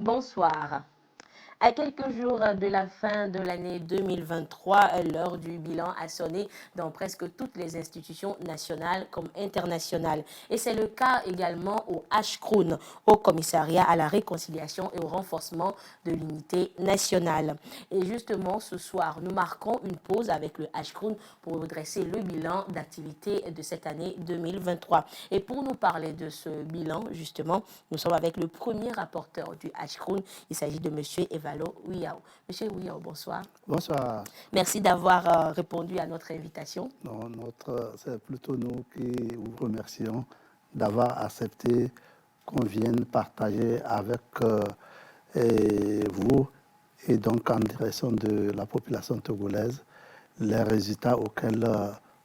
Bonsoir. À quelques jours de la fin de l'année 2023, l'heure du bilan a sonné dans presque toutes les institutions nationales comme internationales. Et c'est le cas également au HCROUN, au commissariat à la réconciliation et au renforcement de l'unité nationale. Et justement, ce soir, nous marquons une pause avec le HCROUN pour dresser le bilan d'activité de cette année 2023. Et pour nous parler de ce bilan, justement, nous sommes avec le premier rapporteur du HCROUN. Il s'agit de M. Evalo Ouiao. Monsieur Ouiao, bonsoir. Bonsoir. Merci d'avoir répondu à notre invitation. Non, c'est plutôt nous qui vous remercions d'avoir accepté qu'on vienne partager avec vous et donc en direction de la population togolaise les résultats auxquels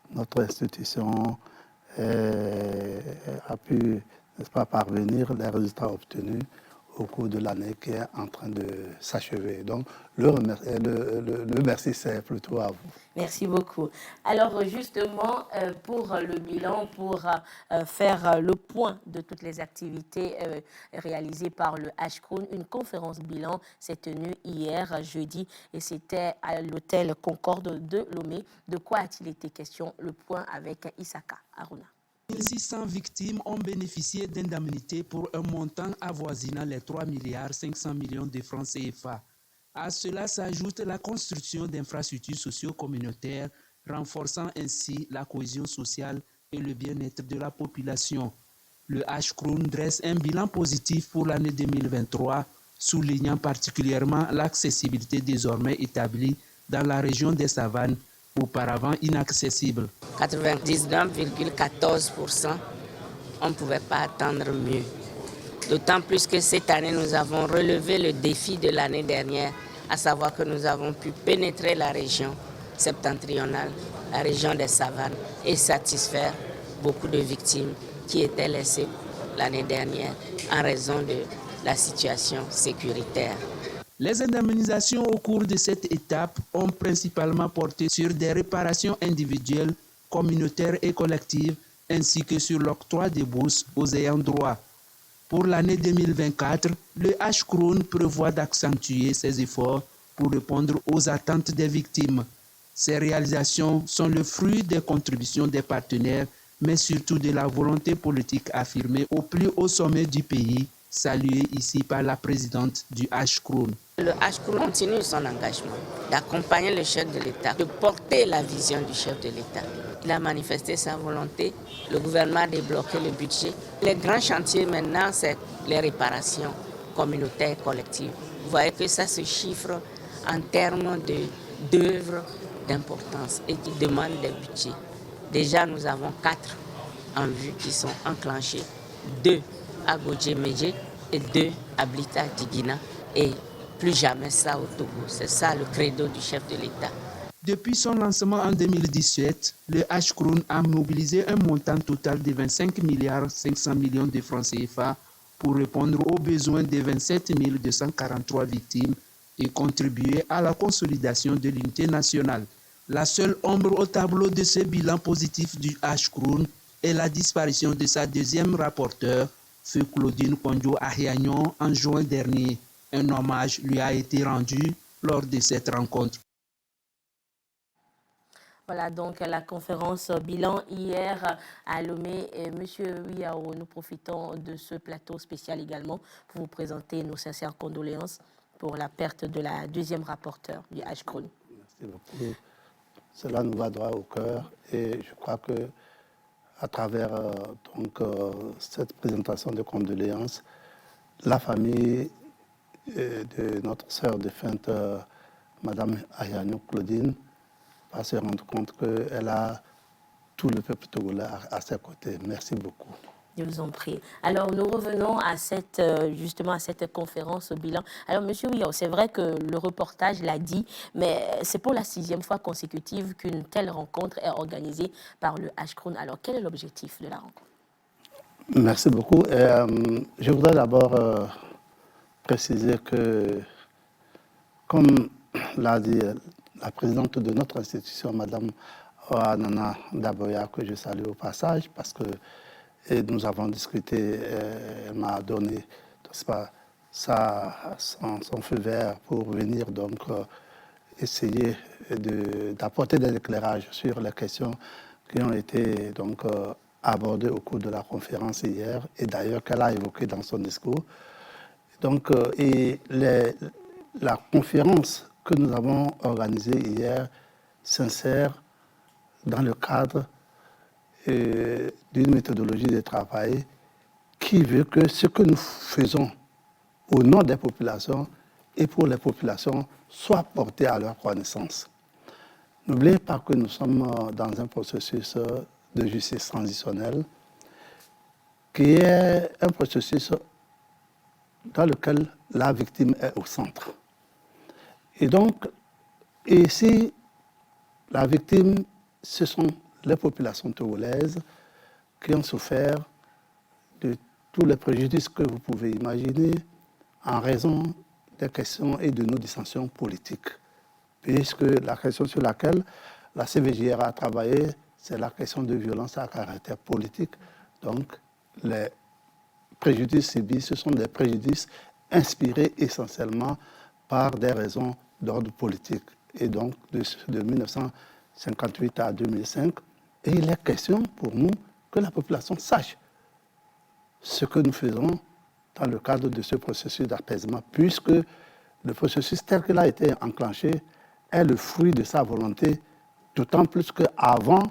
notre institution a pu, n'est-ce pas, parvenir, les résultats obtenus au cours de l'année qui est en train de s'achever. Donc, le merci, c'est plutôt à vous. Merci beaucoup. Alors, justement, pour le bilan, pour faire le point de toutes les activités réalisées par le HCROUN, une conférence bilan s'est tenue hier, jeudi, et c'était à l'hôtel Concorde de Lomé. De quoi a-t-il été question? Le point avec Isaka Aruna. 1600 victimes ont bénéficié d'indemnités pour un montant avoisinant les 3 milliards 500 millions de francs CFA. À cela s'ajoute la construction d'infrastructures socio-communautaires, renforçant ainsi la cohésion sociale et le bien-être de la population. Le HCROUN dresse un bilan positif pour l'année 2023, soulignant particulièrement l'accessibilité désormais établie dans la région des savanes, auparavant inaccessible. 99,14%, on ne pouvait pas attendre mieux. D'autant plus que cette année, nous avons relevé le défi de l'année dernière, à savoir que nous avons pu pénétrer la région septentrionale, la région des savanes, et satisfaire beaucoup de victimes qui étaient laissées l'année dernière en raison de la situation sécuritaire. Les indemnisations au cours de cette étape ont principalement porté sur des réparations individuelles, communautaires et collectives, ainsi que sur l'octroi des bourses aux ayants droit. Pour l'année 2024, le HCROUN prévoit d'accentuer ses efforts pour répondre aux attentes des victimes. Ces réalisations sont le fruit des contributions des partenaires, mais surtout de la volonté politique affirmée au plus haut sommet du pays, saluée ici par la présidente du HCROUN. Le HCROUN continue son engagement d'accompagner le chef de l'État, de porter la vision du chef de l'État. Il a manifesté sa volonté, le gouvernement a débloqué le budget. Les grands chantiers maintenant, c'est les réparations communautaires et collectives. Vous voyez que ça se chiffre en termes d'œuvres d'importance et qui demandent des budgets. Déjà, nous avons 4 en vue qui sont enclenchés, 2 à Godje-Medje et 2 à Blita-Diguina. Et plus jamais ça au Togo. C'est ça le credo du chef de l'État. Depuis son lancement en 2017, le HCROUN a mobilisé un montant total de 25 milliards 500 millions de francs CFA pour répondre aux besoins des 27 243 victimes et contribuer à la consolidation de l'unité nationale. La seule ombre au tableau de ce bilan positif du HCROUN est la disparition de sa deuxième rapporteure, Feu Claudine Kondjo-Ahiagnon, en juin dernier. Un hommage lui a été rendu lors de cette rencontre. Voilà donc la conférence bilan hier à Lomé. Monsieur Ouiao, nous profitons de ce plateau spécial également pour vous présenter nos sincères condoléances pour la perte de la deuxième rapporteure du HCROUN. Merci beaucoup. Cela nous va droit au cœur et je crois que à travers cette présentation de condoléances, la famille de notre sœur défunte, Madame Ahiagnon Claudine, va se rendre compte qu'elle a tout le peuple togolais à ses côtés. Merci beaucoup. Je vous en prie. Alors, nous revenons à justement à cette conférence bilan. Alors, Monsieur Ouiao, c'est vrai que le reportage l'a dit, mais c'est pour la 6e fois consécutive qu'une telle rencontre est organisée par le HCROUN. Alors, quel est l'objectif de la rencontre? Merci beaucoup. Je voudrais d'abord préciser que, comme l'a dit la présidente de notre institution, Madame Nana Daboya, que je salue au passage, parce que nous avons discuté, elle m'a donné son feu vert pour venir donc essayer d'apporter des éclairages sur les questions qui ont été donc abordées au cours de la conférence hier et d'ailleurs qu'elle a évoqué dans son discours. Donc, la conférence que nous avons organisée hier s'insère dans le cadre d'une méthodologie de travail qui veut que ce que nous faisons au nom des populations et pour les populations soit porté à leur connaissance. N'oubliez pas que nous sommes dans un processus de justice transitionnelle qui est un processus dans lequel la victime est au centre. Et donc, ici, la victime, ce sont les populations togolaises qui ont souffert de tous les préjudices que vous pouvez imaginer en raison des questions et de nos dissensions politiques. Puisque la question sur laquelle la CVJR a travaillé, c'est la question de violence à caractère politique. Donc, les préjudices subis, ce sont des préjudices inspirés essentiellement par des raisons d'ordre politique. Et donc, de 1958 à 2005, et il est question pour nous que la population sache ce que nous faisons dans le cadre de ce processus d'apaisement, puisque le processus tel qu'il a été enclenché est le fruit de sa volonté, d'autant plus qu'avant,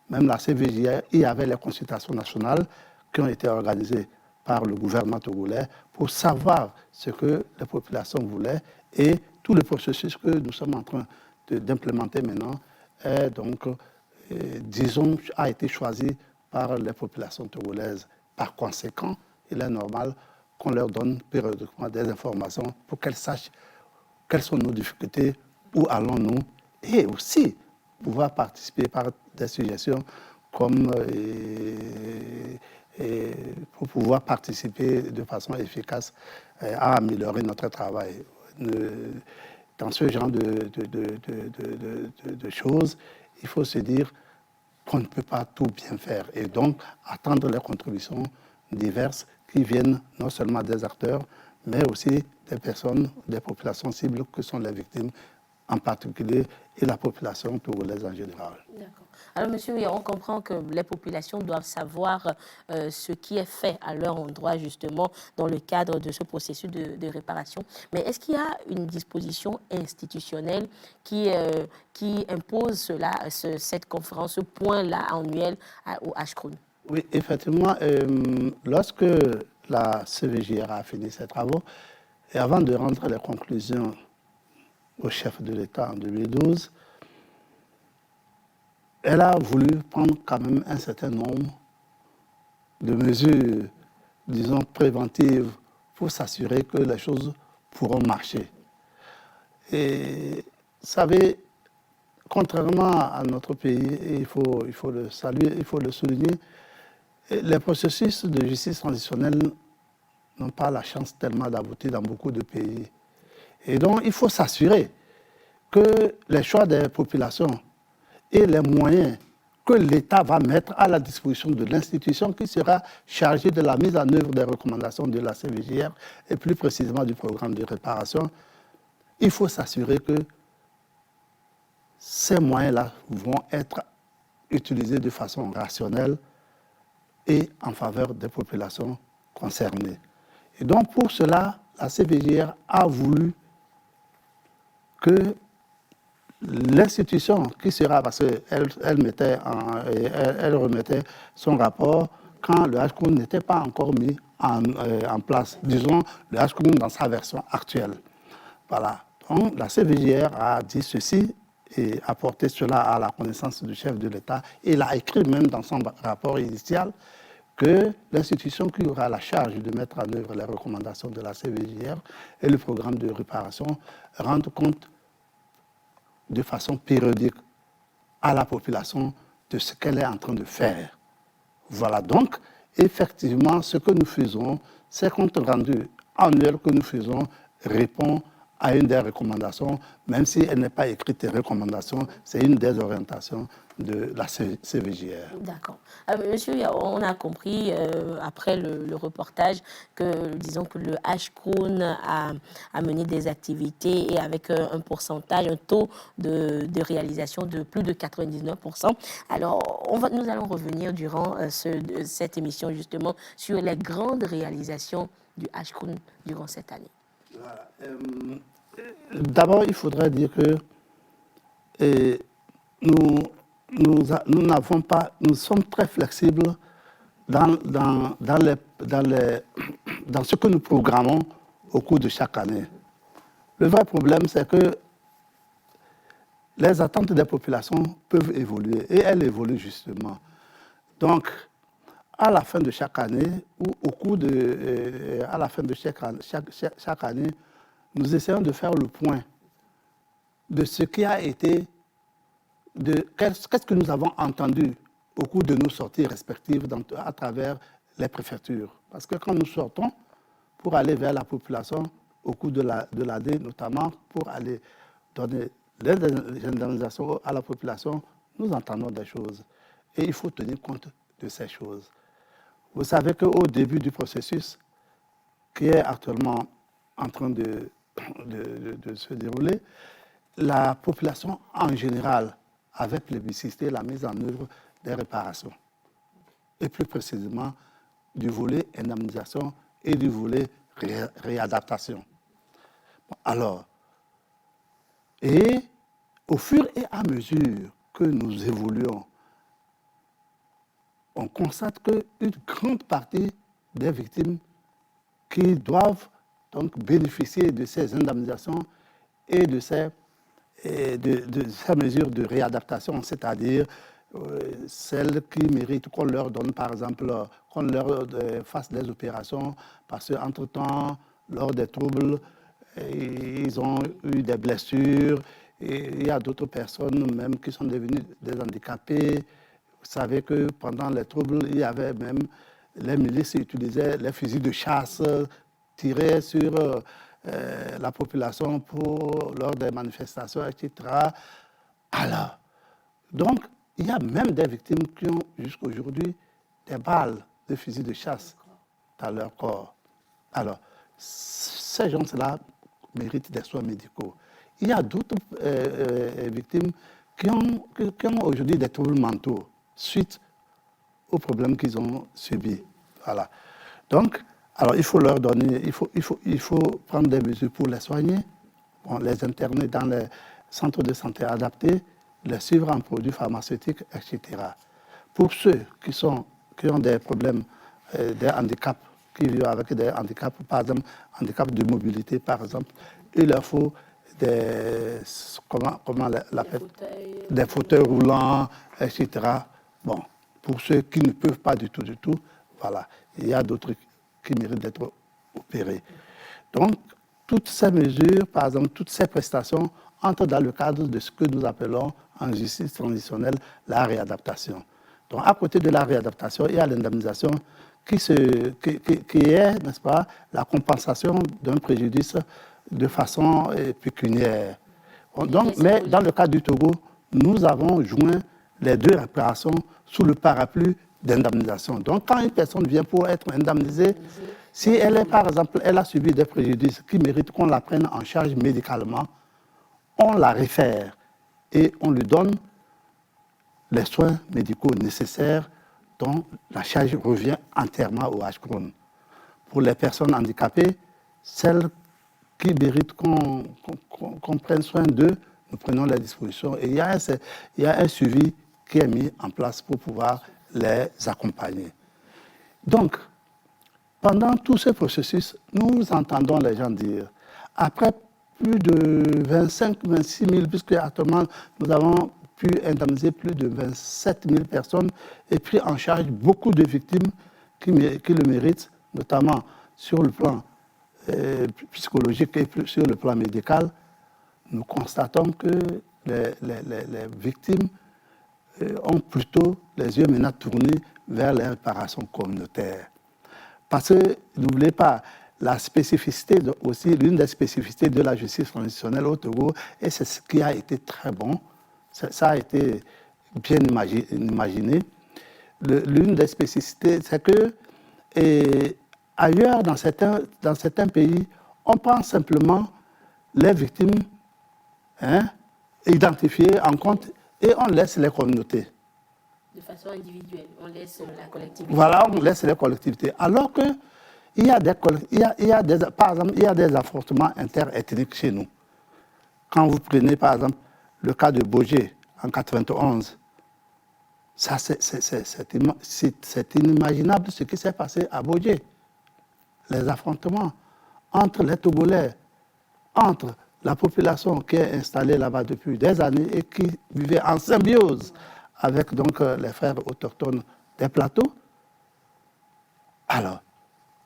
même la CVJR, il y avait les consultations nationales qui ont été organisées par le gouvernement togolais pour savoir ce que les populations voulaient et tout le processus que nous sommes en train d'implémenter maintenant est donc, disons, a été choisi par les populations togolaises. Par conséquent, il est normal qu'on leur donne périodiquement des informations pour qu'elles sachent quelles sont nos difficultés, où allons-nous, et aussi pouvoir participer par des suggestions comme pour pouvoir participer de façon efficace à améliorer notre travail. Dans ce genre de choses, il faut se dire qu'on ne peut pas tout bien faire et donc attendre les contributions diverses qui viennent non seulement des acteurs, mais aussi des personnes, des populations cibles que sont les victimes en particulier et la population togolaise en général. D'accord. Alors, monsieur, on comprend que les populations doivent savoir ce qui est fait à leur endroit, justement, dans le cadre de ce processus de réparation. Mais est-ce qu'il y a une disposition institutionnelle qui impose cette conférence, ce point-là annuel au HCROUN? Oui, effectivement, lorsque la CVJR a fini ses travaux, et avant de rendre les conclusions au chef de l'État en 2012, elle a voulu prendre quand même un certain nombre de mesures, disons, préventives pour s'assurer que les choses pourront marcher. Et vous savez, contrairement à notre pays, et il faut le saluer, il faut le souligner, les processus de justice transitionnelle n'ont pas la chance tellement d'aboutir dans beaucoup de pays. Et donc, il faut s'assurer que les choix des populations et les moyens que l'État va mettre à la disposition de l'institution qui sera chargée de la mise en œuvre des recommandations de la CVJR et plus précisément du programme de réparation, il faut s'assurer que ces moyens-là vont être utilisés de façon rationnelle et en faveur des populations concernées. Et donc pour cela, la CVJR a voulu que l'institution qui sera, parce qu'elle elle remettait son rapport quand le HCROUN n'était pas encore mis en place, disons le HCROUN dans sa version actuelle. Voilà. Donc la CVJR a dit ceci et a porté cela à la connaissance du chef de l'État. Il a écrit même dans son rapport initial que l'institution qui aura la charge de mettre en œuvre les recommandations de la CVJR et le programme de réparation rende compte de façon périodique à la population de ce qu'elle est en train de faire. Voilà donc, effectivement, ce que nous faisons, ces comptes rendus annuels que nous faisons répond à une des recommandations, même si elle n'est pas écrite des recommandations, c'est une des orientations de la CVJR. D'accord. Monsieur, on a compris après le reportage que, disons que le H-Kroon a mené des activités et avec un pourcentage, un taux de réalisation de plus de 99%. Alors, nous allons revenir durant cette émission justement sur les grandes réalisations du H-Kroon durant cette année. Voilà. D'abord, il faudrait dire que nous sommes très flexibles dans ce que nous programmons au cours de chaque année. Le vrai problème, c'est que les attentes des populations peuvent évoluer, et elles évoluent justement. Donc, à la fin de chaque année, ou au cours à la fin de chaque année, nous essayons de faire le point de ce qui a été, qu'est-ce que nous avons entendu au cours de nos sorties respectives à travers les préfectures. Parce que quand nous sortons pour aller vers la population, au cours de l'année, notamment pour aller donner les indemnisations à la population, nous entendons des choses. Et il faut tenir compte de ces choses. Vous savez qu'au début du processus, qui est actuellement en train de se dérouler, la population en général avait plébiscité la mise en œuvre des réparations. Et plus précisément, du volet indemnisation et du volet réadaptation. Alors, et au fur et à mesure que nous évoluons, on constate qu'une grande partie des victimes qui doivent donc bénéficier de ces indemnisations et de ces mesures de réadaptation, c'est-à-dire celles qui méritent qu'on leur donne, par exemple, qu'on leur fasse des opérations, parce qu'entre-temps, lors des troubles, ils ont eu des blessures, et il y a d'autres personnes même qui sont devenues des handicapés. Vous savez que pendant les troubles, il y avait même, les milices utilisaient les fusils de chasse, tirés sur la population lors des manifestations, etc. Alors, donc, il y a même des victimes qui ont jusqu'à aujourd'hui des balles de fusils de chasse dans leur corps. Alors, ces gens-là méritent des soins médicaux. Il y a d'autres victimes qui ont aujourd'hui des troubles mentaux suite aux problèmes qu'ils ont subis. Voilà. Donc, alors il faut leur donner, il faut prendre des mesures pour les soigner, les interner dans les centres de santé adaptés, les suivre en produits pharmaceutiques, etc. Pour ceux qui ont des problèmes, des handicaps, qui vivent avec des handicaps, par exemple, handicap de mobilité, par exemple, il leur faut des fauteuils roulants, etc. Bon, pour ceux qui ne peuvent pas du tout, voilà, il y a d'autres qui méritent d'être opérés. Donc, toutes ces mesures, par exemple, toutes ces prestations entrent dans le cadre de ce que nous appelons en justice transitionnelle la réadaptation. Donc, à côté de la réadaptation, il y a l'indemnisation qui est, n'est-ce pas, la compensation d'un préjudice de façon pécuniaire. Donc, mais dans le cas du Togo, nous avons joint les deux réparations sous le parapluie d'indemnisation. Donc, quand une personne vient pour être indemnisée, si elle est, par exemple, elle a subi des préjudices qui méritent qu'on la prenne en charge médicalement, on la réfère et on lui donne les soins médicaux nécessaires dont la charge revient entièrement au H-Kroon. Pour les personnes handicapées, celles qui méritent qu'on prenne soin d'eux, nous prenons les dispositions. Et il y a un suivi qui est mis en place pour pouvoir les accompagner. Donc, pendant tout ce processus, nous entendons les gens dire, après plus de 25-26 000, puisque actuellement nous avons pu indemniser plus de 27 000 personnes et pris en charge beaucoup de victimes qui le méritent, notamment sur le plan psychologique et sur le plan médical. Nous constatons que les victimes ont plutôt les yeux maintenant tournés vers les réparations communautaires. Parce que, n'oubliez pas, la spécificité, aussi l'une des spécificités de la justice transitionnelle au Togo, et c'est ce qui a été très bon, ça a été bien imaginé. L'une des spécificités, c'est que ailleurs, dans certains pays, on prend simplement les victimes identifiées en compte et on laisse les communautés. De façon individuelle, on laisse la collectivité. Voilà, on laisse les collectivités. Alors que par exemple, il y a des affrontements interethniques chez nous. Quand vous prenez, par exemple, le cas de Bogé en 91, ça, c'est inimaginable ce qui s'est passé à Bogé. Les affrontements entre les Togolais, entre la population qui est installée là-bas depuis des années et qui vivait en symbiose avec donc, les frères autochtones des plateaux. Alors,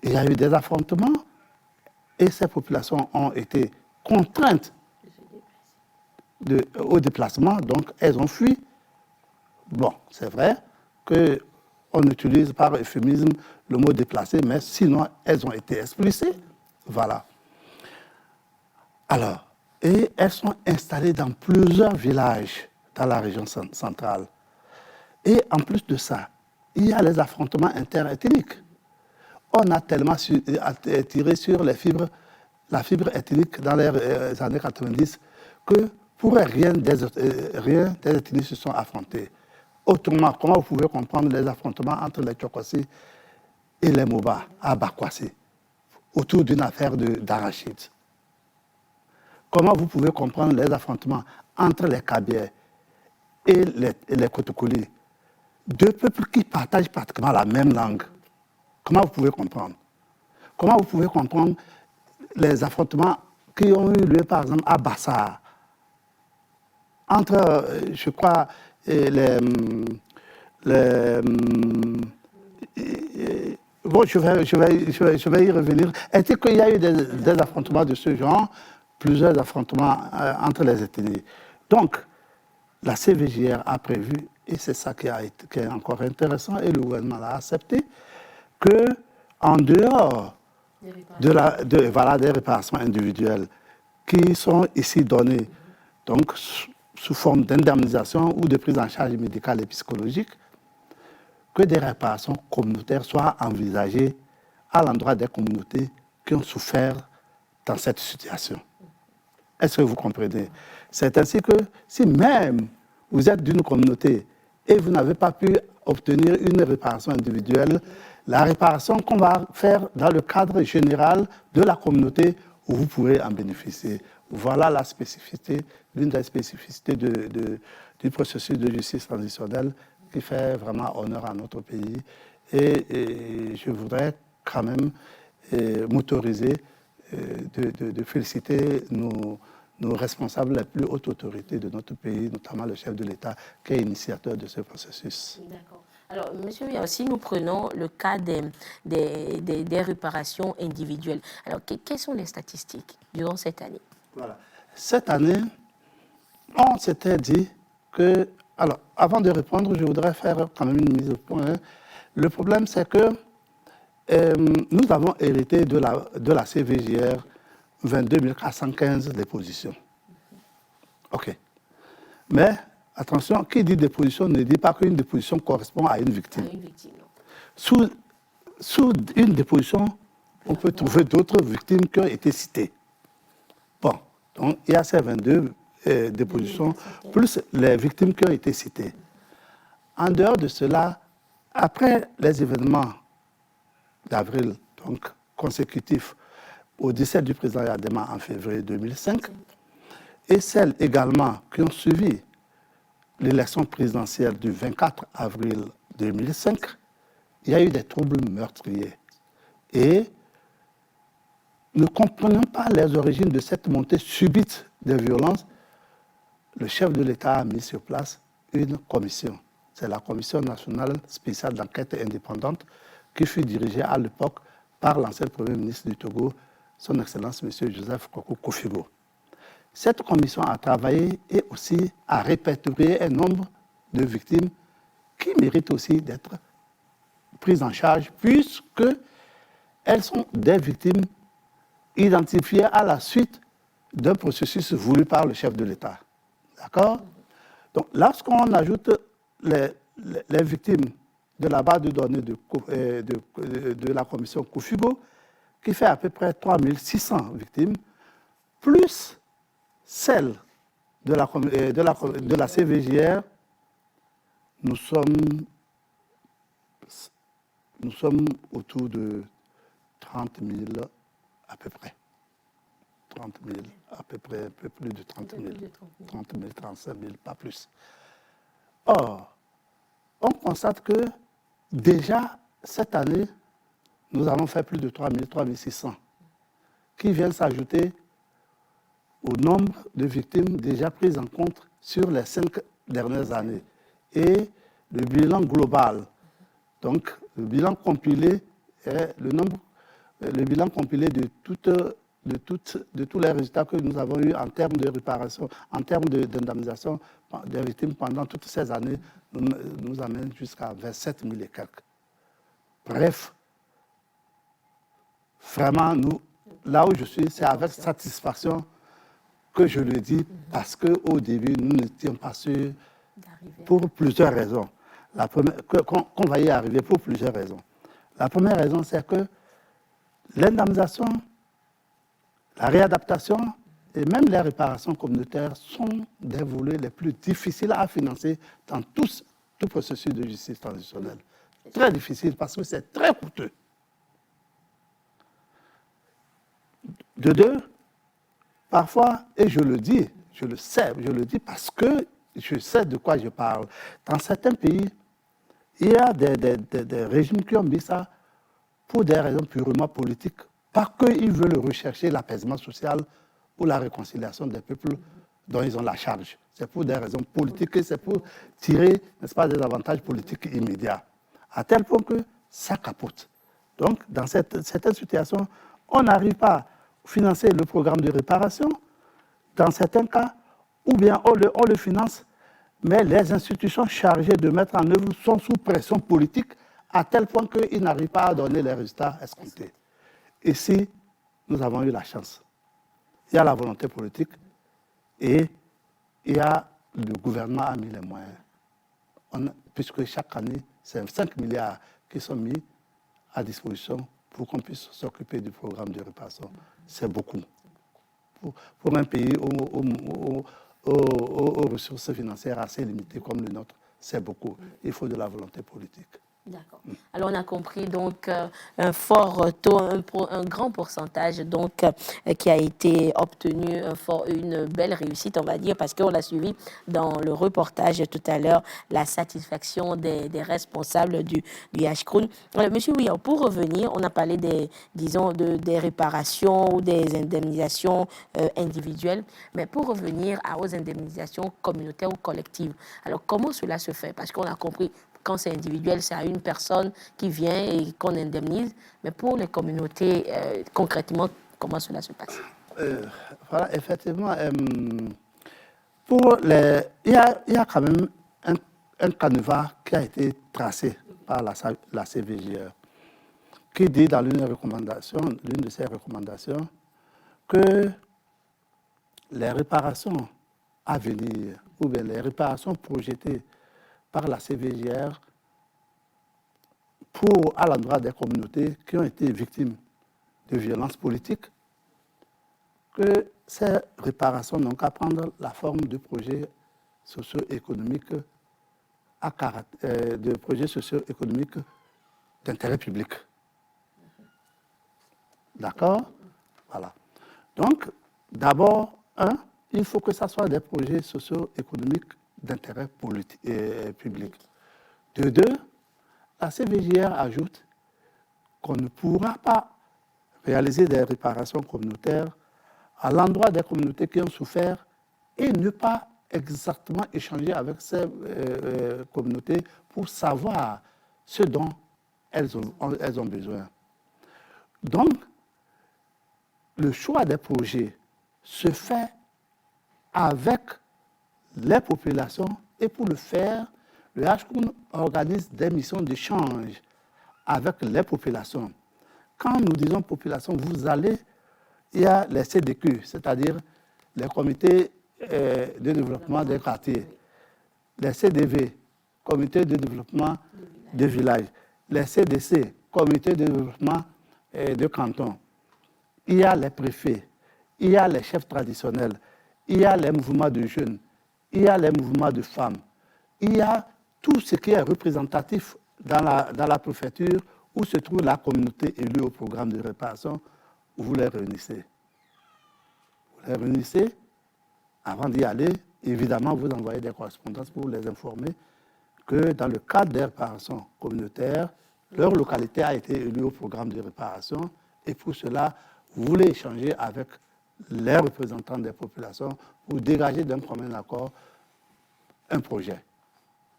il y a eu des affrontements et ces populations ont été contraintes au déplacement, donc elles ont fui. Bon, c'est vrai qu'on utilise par euphémisme le mot déplacé, mais sinon elles ont été expulsées. Voilà. Alors, et elles sont installées dans plusieurs villages dans la région centrale. Et en plus de ça, il y a les affrontements interethniques. On a tellement tiré sur la fibre ethnique dans les années 90 que pour rien des ethnies se sont affrontés. Autrement, comment vous pouvez comprendre les affrontements entre les Tchokwassi et les Moba à Bakwassi autour d'une affaire d'arachide? Comment vous pouvez comprendre les affrontements entre les Kabiers et les Kotokoli, deux peuples qui partagent pratiquement la même langue? Comment vous pouvez comprendre? Comment vous pouvez comprendre les affrontements qui ont eu lieu, par exemple, à Bassa, entre, je crois, bon, je vais y revenir. Est-ce qu'il y a eu des affrontements de ce genre, plusieurs affrontements entre les ethnies? Donc, la CVJR a prévu, et c'est ça qui est encore intéressant, et le gouvernement l'a accepté, qu'en dehors des réparations individuelles qui sont ici données, donc sous forme d'indemnisation ou de prise en charge médicale et psychologique, que des réparations communautaires soient envisagées à l'endroit des communautés qui ont souffert dans cette situation. Est-ce que vous comprenez? C'est ainsi que si même vous êtes d'une communauté et vous n'avez pas pu obtenir une réparation individuelle, la réparation qu'on va faire dans le cadre général de la communauté, vous pourrez en bénéficier. Voilà la spécificité, l'une des spécificités du processus de justice transitionnelle qui fait vraiment honneur à notre pays. Et je voudrais quand même m'autoriser de féliciter nos responsables, les plus hautes autorités de notre pays, notamment le chef de l'État, qui est initiateur de ce processus. D'accord. Alors, monsieur, si nous prenons le cas des réparations individuelles, alors quelles sont les statistiques durant cette année? Voilà. Cette année, on s'était dit que... Alors, avant de répondre, je voudrais faire quand même une mise au point. Le problème, c'est que nous avons hérité de la CVJR 22 415 dépositions. OK. Mais, attention, qui dit déposition ne dit pas qu'une déposition correspond à une victime. Sous une déposition, on peut trouver d'autres victimes qui ont été citées. Bon, donc il y a ces 22 dépositions, plus les victimes qui ont été citées. En dehors de cela, après les événements d'avril, donc consécutifs au décès du président Yadema en février 2005, et celles également qui ont suivi l'élection présidentielle du 24 avril 2005, il y a eu des troubles meurtriers. Et ne comprenant pas les origines de cette montée subite des violences, le chef de l'État a mis sur place une commission. C'est la Commission nationale spéciale d'enquête indépendante qui fut dirigée à l'époque par l'ancien Premier ministre du Togo, son Excellence M. Joseph Koko Kofigo. Cette commission a travaillé et aussi a répertorié un nombre de victimes qui méritent aussi d'être prises en charge puisque elles sont des victimes identifiées à la suite d'un processus voulu par le chef de l'État. D'accord? Donc, lorsqu'on ajoute les victimes de la base de données de la commission Kofugo, qui fait à peu près 3600 victimes, plus celles de la CVJR, nous sommes autour de 30 000 à peu près. 30 000, à peu près, un peu plus de 30 000. 30 000, 35 000, pas plus. Or, on constate que déjà, cette année, nous avons fait plus de 3 000, 3 600, qui viennent s'ajouter au nombre de victimes déjà prises en compte sur les 5 dernières années. Et le bilan global, donc le bilan compilé est le bilan compilé de tous les résultats que nous avons eus en termes de réparation, en termes d'indemnisation des victimes pendant toutes ces années, nous amène jusqu'à 27 000 et quelques. Bref, vraiment, là où je suis, c'est avec satisfaction que je le dis, parce qu'au début, nous n'étions pas sûrs pour plusieurs raisons. Qu'on va y arriver pour plusieurs raisons. La première raison, c'est que l'indemnisation, la réadaptation et même les réparations communautaires sont des volets les plus difficiles à financer dans tout processus de justice transitionnelle. Très difficile parce que c'est très coûteux. De deux, parfois, et je le dis, je le sais, je le dis parce que je sais de quoi je parle. Dans certains pays, il y a des régimes qui ont mis ça pour des raisons purement politiques, pas qu'ils veulent rechercher l'apaisement social ou la réconciliation des peuples dont ils ont la charge. C'est pour des raisons politiques et c'est pour tirer, n'est-ce pas, des avantages politiques immédiats. À tel point que ça capote. Donc, dans certaines situations, on n'arrive pas à financer le programme de réparation. Dans certains cas, ou bien on le finance, mais les institutions chargées de mettre en œuvre sont sous pression politique à tel point qu'ils n'arrivent pas à donner les résultats escomptés. Ici, nous avons eu la chance. Il y a la volonté politique et le gouvernement a mis les moyens. Puisque chaque année, c'est 5 milliards qui sont mis à disposition pour qu'on puisse s'occuper du programme de réparation. C'est beaucoup. Pour un pays aux ressources financières assez limitées comme le nôtre, c'est beaucoup. Il faut de la volonté politique. D'accord. Alors on a compris donc un fort taux, un grand pourcentage donc qui a été obtenu, une belle réussite on va dire parce qu'on l'a suivi dans le reportage tout à l'heure, la satisfaction des responsables du HCROUN. Monsieur Ouillard, pour revenir, on a parlé des réparations ou des indemnisations individuelles, mais pour revenir aux indemnisations communautaires ou collectives, alors comment cela se fait? Parce qu'on a compris, quand c'est individuel, c'est à une personne qui vient et qu'on indemnise. Mais pour les communautés, concrètement, comment cela se passe? Voilà, effectivement, il y a quand même un canevas qui a été tracé par la CVJR, qui dit dans l'une de ses recommandations, que les réparations à venir, ou bien les réparations projetées par la CVJR à l'endroit des communautés qui ont été victimes de violences politiques, que ces réparations n'ont qu'à prendre la forme de projets socio-économiques d'intérêt public. D'accord? Voilà. Donc, d'abord, il faut que ce soit des projets socio-économiques d'intérêt public. De deux, la CVJR ajoute qu'on ne pourra pas réaliser des réparations communautaires à l'endroit des communautés qui ont souffert et ne pas exactement échanger avec ces communautés pour savoir ce dont elles ont besoin. Donc, le choix des projets se fait avec les populations et pour le faire, le HCROUN organise des missions d'échange avec les populations. Quand nous disons population, vous allez il y a les CDQ, c'est-à-dire les comités de développement des quartiers, les CDV, comités de développement des villages, les CDC, comités de développement de canton. Il y a les préfets, il y a les chefs traditionnels, il y a les mouvements de jeunes, il y a les mouvements de femmes, il y a tout ce qui est représentatif dans la préfecture où se trouve la communauté élue au programme de réparation. Vous les réunissez. Vous les réunissez. Avant d'y aller, évidemment, vous envoyez des correspondances pour les informer que dans le cadre des réparations communautaires, leur localité a été élue au programme de réparation et pour cela, vous voulez échanger avec les représentants des populations pour dégager d'un commun accord un projet.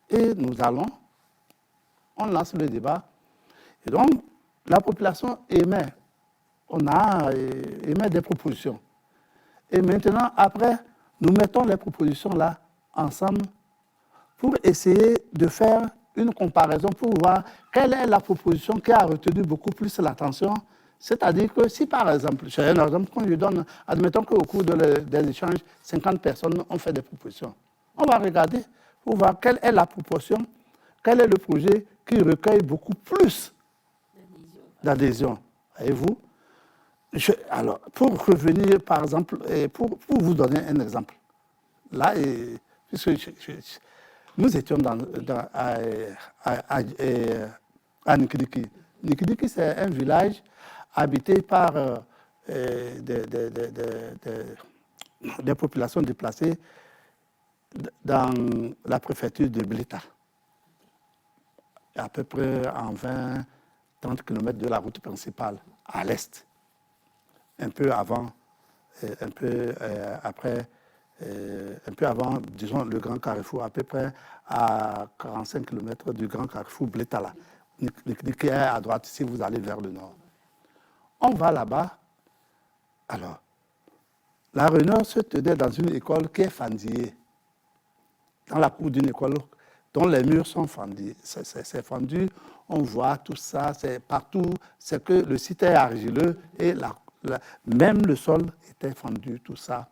Et on lance le débat. Et donc, la population émet des propositions. Et maintenant, après, nous mettons les propositions là ensemble pour essayer de faire une comparaison pour voir quelle est la proposition qui a retenu beaucoup plus l'attention. C'est-à-dire que si, par exemple, j'ai un exemple qu'on lui donne, admettons qu'au cours des échanges, 50 personnes ont fait des propositions. On va regarder pour voir quelle est la proportion, quel est le projet qui recueille beaucoup plus d'adhésion. Voyez-vous? Alors, pour revenir, par exemple, pour vous donner un exemple, là, puisque nous étions à Nikidiki. Nikidiki, c'est un village habité par des populations déplacées dans la préfecture de Blita, à peu près en 20-30 km de la route principale, à l'est. Un peu avant, un peu avant, disons, le Grand Carrefour, à peu près à 45 km du Grand Carrefour Blétala, qui est à droite si vous allez vers le nord. On va là-bas. Alors, la réunion se tenait dans une école qui est fendillée, dans la cour d'une école dont les murs sont fendus. C'est fendu, on voit tout ça, c'est partout, c'est que le site est argileux et même le sol était fendu, tout ça.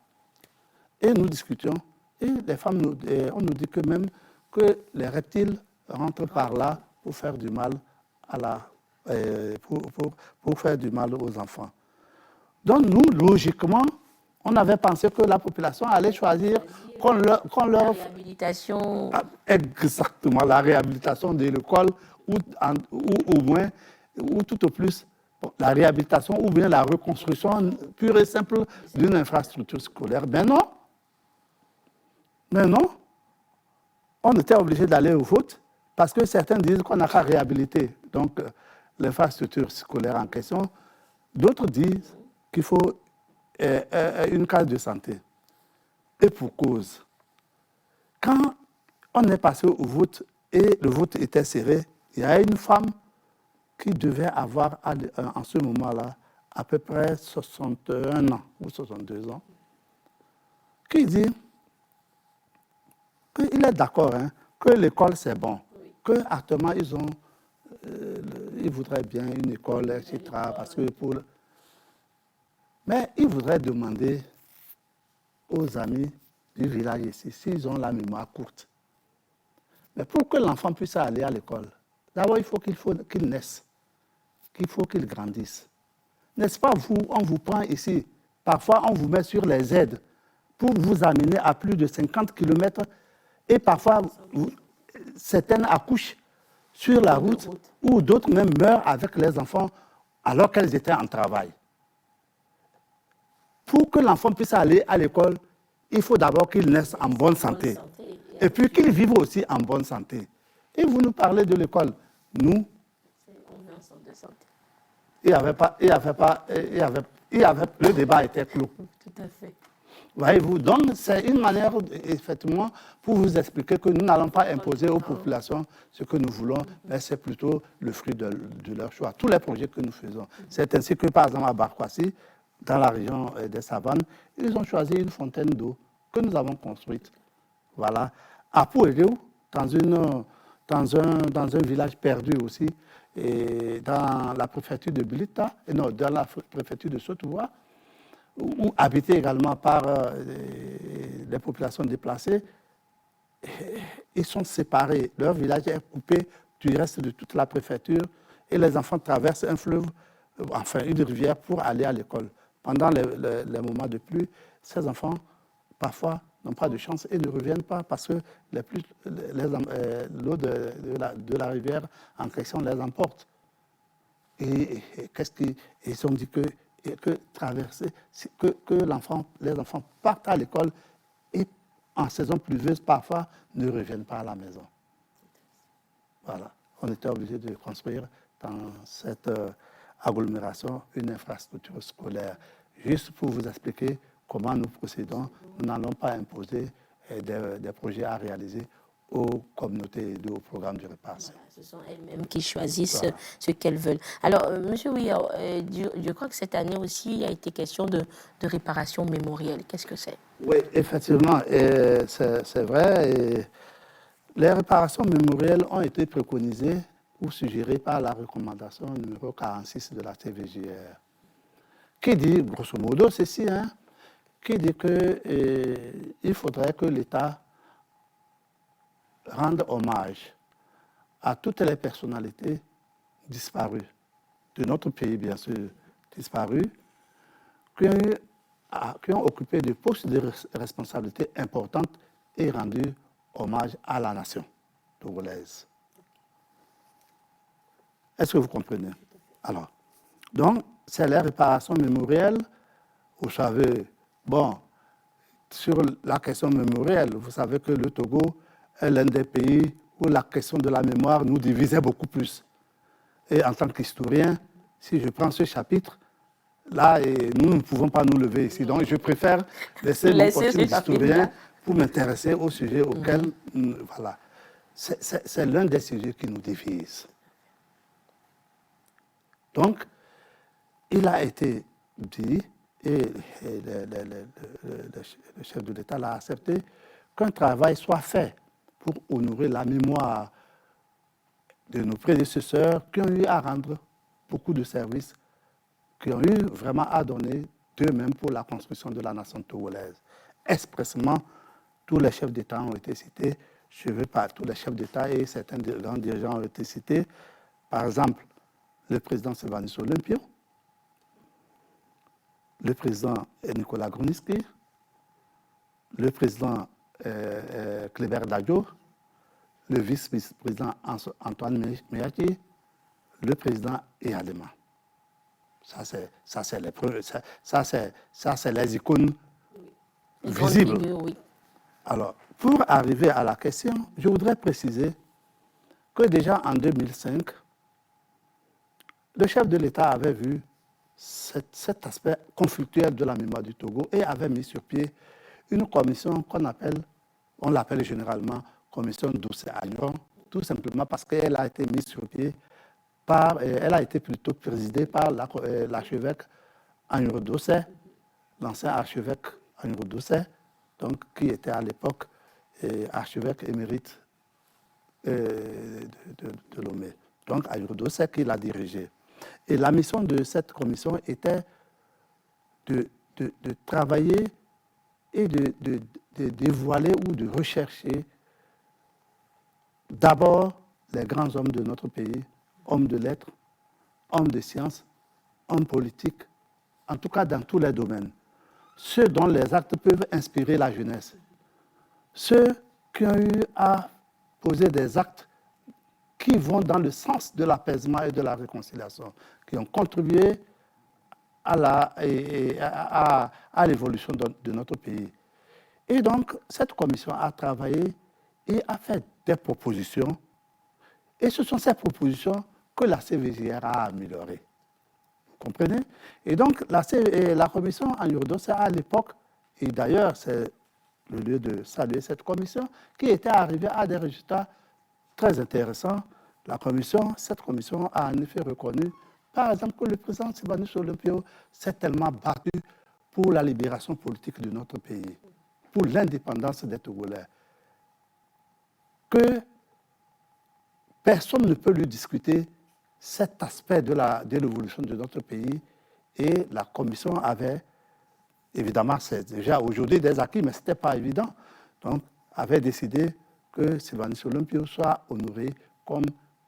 Et nous discutions, et les femmes, on nous dit que même que les reptiles rentrent par là pour faire du mal pour faire du mal aux enfants. Donc nous, logiquement, on avait pensé que la population allait choisir qu'on leur... La réhabilitation. Exactement, la réhabilitation de l'école ou au moins, ou tout au plus, la réhabilitation ou bien la reconstruction pure et simple d'une infrastructure scolaire. Mais non. On était obligé d'aller au vote parce que certains disent qu'on n'a qu'à réhabiliter donc l'infrastructure scolaire en question. D'autres disent qu'il faut une case de santé. Et pour cause. Quand on est passé au vote et le vote était serré, il y a une femme qui devait avoir en ce moment-là à peu près 61 ans ou 62 ans, qui dit qu'il est d'accord, que l'école c'est bon, qu'actuellement ils voudraient bien une école, etc. Parce que mais ils voudraient demander aux amis du village ici s'ils ont la mémoire courte. Mais pour que l'enfant puisse aller à l'école, d'abord il faut qu'il naisse, qu'il faut qu'il grandisse. N'est-ce pas on vous prend ici, parfois on vous met sur les aides pour vous amener à plus de 50 km et parfois certaines accouchent sur la route ou d'autres même meurent avec les enfants alors qu'elles étaient en travail. Pour que l'enfant puisse aller à l'école, il faut d'abord qu'il naisse en bonne santé. Et puis qu'il vive aussi en bonne santé. Et vous nous parlez de l'école. Nous, le débat était clos. Tout à fait. Voyez-vous, donc c'est une manière, effectivement, pour vous expliquer que nous n'allons pas imposer aux populations ce que nous voulons, mais c'est plutôt le fruit de leur choix. Tous les projets que nous faisons. C'est ainsi que, par exemple, à Barkwasi, dans la région des Savanes, ils ont choisi une fontaine d'eau que nous avons construite. Voilà. À Pouéréou, dans un village perdu aussi, et dans la préfecture de Blita, dans la préfecture de Sotouwa, ou habités également par les populations déplacées, ils sont séparés. Leur village est coupé du reste de toute la préfecture et les enfants traversent un fleuve, enfin une rivière pour aller à l'école. Pendant les moments de pluie, ces enfants, parfois, n'ont pas de chance et ne reviennent pas parce que l'eau de la rivière en question les emporte. Et ils ont dit que traverser, que les enfants partent à l'école et en saison pluvieuse, parfois, ne reviennent pas à la maison. Voilà. On était obligé de construire dans cette agglomération une infrastructure scolaire. Juste pour vous expliquer comment nous procédons, nous n'allons pas imposer des projets à réaliser aux communautés et aux programmes de répartition. Voilà, ce sont elles-mêmes qui choisissent ce qu'elles veulent. Alors, M. Ouillard, je crois que cette année aussi, il y a été question de réparation mémorielle. Qu'est-ce que c'est? Oui, effectivement, c'est vrai. Et les réparations mémorielles ont été préconisées ou suggérées par la recommandation numéro 46 de la TVJR, qui dit, grosso modo, ceci, qui dit qu'il faudrait que l'État rende hommage à toutes les personnalités disparues, de notre pays bien sûr, disparues, qui ont occupé des postes de responsabilité importantes et rendu hommage à la nation togolaise. Est-ce que vous comprenez? Alors, donc, c'est les réparations mémorielles. Vous savez, bon, sur la question mémorielle, vous savez que le Togo est l'un des pays où la question de la mémoire nous divisait beaucoup plus. Et en tant qu'historien, si je prends ce chapitre, là, nous ne pouvons pas nous lever ici. Donc, je préfère laisser mon costume d'historien pour m'intéresser au sujet auquel, voilà. C'est l'un des sujets qui nous divise. Donc, il a été dit, et le chef de l'État l'a accepté, qu'un travail soit fait pour honorer la mémoire de nos prédécesseurs qui ont eu à rendre beaucoup de services, qui ont eu vraiment à donner d'eux-mêmes pour la construction de la nation togolaise. Expressément, tous les chefs d'État ont été cités. Je ne veux pas, tous les chefs d'État et certains grands dirigeants ont été cités. Par exemple, le président Sylvanus Olympio, le président Nicolas Gruniski, le président Kleber Dadjo, le vice-président Antoine Meyaki, le président Eyadema. Ça, c'est les icônes visibles. Oui. Alors, pour arriver à la question, je voudrais préciser que déjà en 2005, le chef de l'État avait vu cet aspect conflictuel de la mémoire du Togo et avait mis sur pied une commission on l'appelle généralement commission Doucet-Agnon, tout simplement parce qu'elle a été mise sur pied elle a été plutôt présidée par l'archevêque Agnon Doucet, l'ancien archevêque Agnon Doucet, donc qui était à l'époque archevêque émérite de Lomé. Donc Agnon Doucet qui l'a dirigée. Et la mission de cette commission était de travailler et de dévoiler ou de rechercher d'abord les grands hommes de notre pays, hommes de lettres, hommes de sciences, hommes politiques, en tout cas dans tous les domaines. Ceux dont les actes peuvent inspirer la jeunesse. Ceux qui ont eu à poser des actes qui vont dans le sens de l'apaisement et de la réconciliation, qui ont contribué à l'évolution de notre pays. Et donc, cette commission a travaillé et a fait des propositions. Et ce sont ces propositions que la CVJR a améliorées. Vous comprenez? Et donc, la commission Agnon Doucet à l'époque, et d'ailleurs, c'est le lieu de saluer cette commission, qui était arrivée à des résultats très intéressants. Cette commission a en effet reconnu, par exemple, que le président Sylvanus Olympio s'est tellement battu pour la libération politique de notre pays, pour l'indépendance des Togolais, que personne ne peut lui discuter cet aspect de l'évolution de notre pays. Et la commission avait évidemment, c'est déjà aujourd'hui des acquis, mais ce n'était pas évident. Donc, avait décidé que Sylvanus Olympio soit honoré comme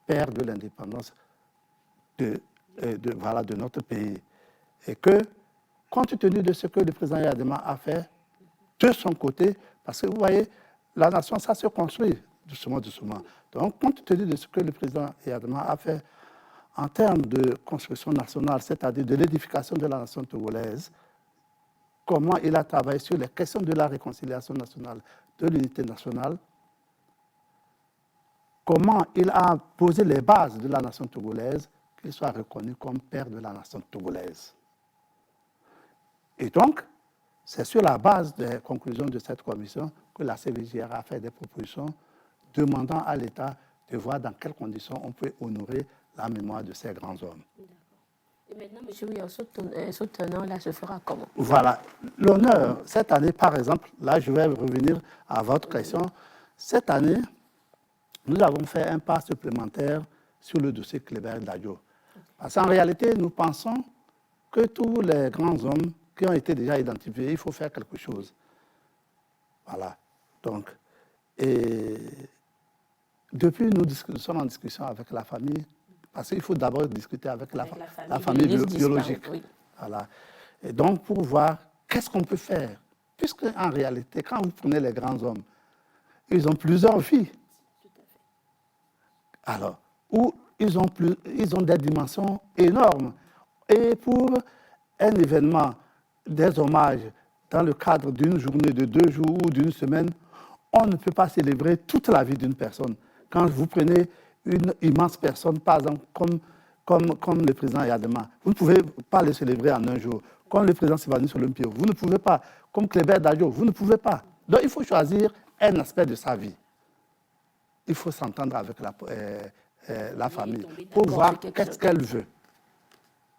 père de l'indépendance de notre pays. Et que, compte tenu de ce que le président Yadema a fait, de son côté, parce que vous voyez, la nation, ça se construit doucement, doucement. Donc, compte tenu de ce que le président Yadema a fait en termes de construction nationale, c'est-à-dire de l'édification de la nation togolaise, comment il a travaillé sur les questions de la réconciliation nationale, de l'unité nationale, comment il a posé les bases de la nation togolaise, qu'il soit reconnu comme père de la nation togolaise. Et donc, c'est sur la base des conclusions de cette commission que la CVJR a fait des propositions demandant à l'État de voir dans quelles conditions on peut honorer la mémoire de ces grands hommes. Et maintenant, M. Ouya, ce tenant-là se fera comment? Voilà. L'honneur, cette année, par exemple, là, je vais revenir à votre question. Cette année, nous avons fait un pas supplémentaire sur le dossier Kleber-Dadjo. Parce qu'en réalité, nous pensons que tous les grands hommes qui ont été déjà identifiés, il faut faire quelque chose. Voilà. Donc, et depuis, nous sommes en discussion avec la famille, parce qu'il faut d'abord discuter avec la famille biologique. Oui. Voilà. Et donc, pour voir qu'est-ce qu'on peut faire. Puisque, en réalité, quand vous prenez les grands hommes, ils ont plusieurs vies. Alors, où ils ont des dimensions énormes. Et pour un événement, des hommages, dans le cadre d'une journée de 2 jours ou d'une semaine, on ne peut pas célébrer toute la vie d'une personne. Quand vous prenez une immense personne, par exemple, comme le président Yadema, vous ne pouvez pas le célébrer en un jour. Comme le président Sylvanus Olympio, vous ne pouvez pas. Comme Kleber-Dadjo, vous ne pouvez pas. Donc, il faut choisir un aspect de sa vie. Il faut s'entendre avec la famille pour voir qu'est-ce qu'elle veut